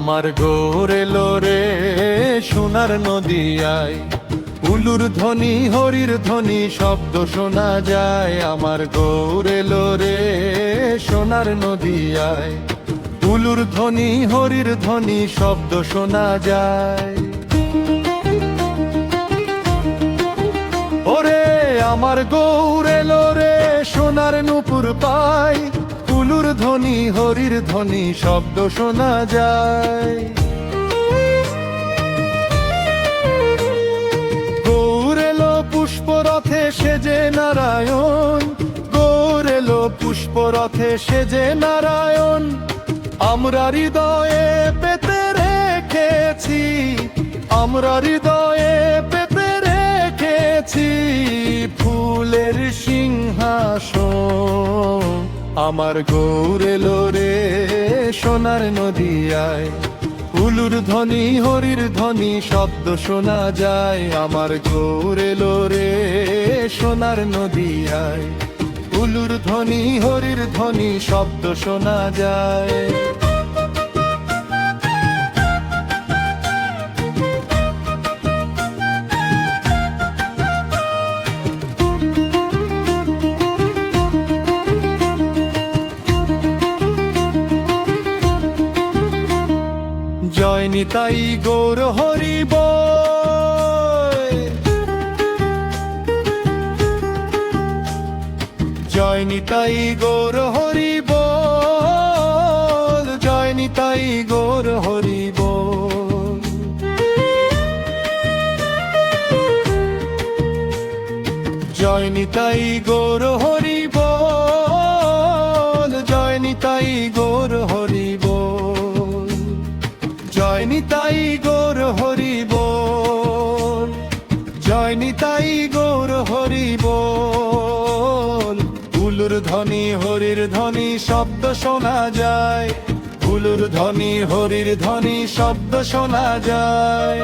আমার গৌর এলো রে সোনার নদিয়ায়, উলুর ধ্বনি হরির ধ্বনি শব্দ শোনা যায়। আমার গৌর এলো রে সোনার নদিয়ায়, উলুর ধ্বনি হরির ধ্বনি শব্দ শোনা যায়। ওরে আমার গৌর এলো রে সোনার নূপুর পায়, উলুর ধ্বনি হরির ধ্বনি শব্দ শোনা যায়। গৌর এলো পুষ্পরথে সেজে নারায়ণ, গৌর এলো পুষ্পরথে সেজে নারায়ণ। আমরা হৃদয়ে পেতে রেখেছি, আমরা হৃদয়ে পেতে রেখেছি ফুলের সিংহাসন। আমার গৌর এলো রে সোনার নদিয়ায়, উলুর ধ্বনি হরির ধ্বনি শব্দ শোনা যায়। আমার গৌর এলো রে সোনার নদিয়ায়, উলুর ধ্বনি হরির ধ্বনি শব্দ শোনা যায়। জয় নিতাই গৌর হরি বল, জয় নিতাই গৌর হরি বল, জয় নিতাই গৌর হরি বল। জয় নিতাই গৌর হরি বল, জয় নিতাই গৌর হরি বল, জয় নিতাই গৌর হরি বল, জয় নিতাই গৌর হরি বল। উলুর ধ্বনি হরির ধ্বনি শব্দ শোনা যায়, উলুর ধ্বনি হরির ধ্বনি শব্দ শোনা যায়।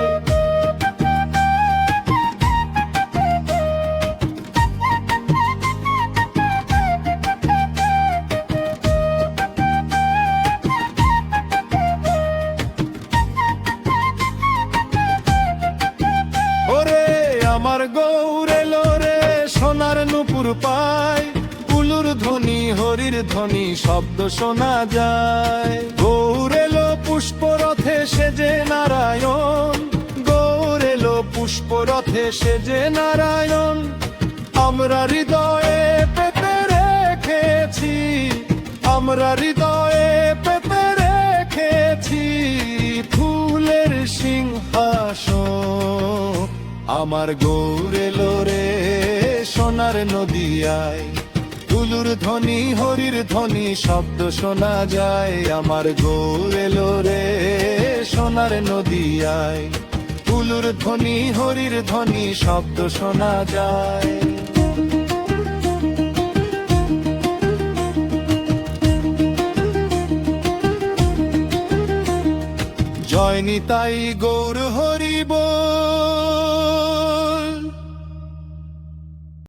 আমার গৌর এলো রে সোনার নূপুর পায়, উলুর ধ্বনি হরির ধ্বনি শব্দ শোনা যায়। গৌর এলো পুষ্পরথে সেজে নারায়ণ, গৌর এলো পুষ্পরথে সেজে নারায়ণ। আমরা হৃদয়ে পেতে রেখেছি, আমরা হৃদয়ে পেতে রেখেছি ফুলের সিংহাসন। আমার গৌর এলো রে সোনার নদিয়ায়, উলুর ধ্বনি হরির ধ্বনি শব্দ শোনা যায়। আমার গৌর এলো রে সোনার নদিয়ায়, উলুর ধ্বনি হরির ধ্বনি শব্দ শোনা যায়। জয় নিতাই গৌর হরি বল,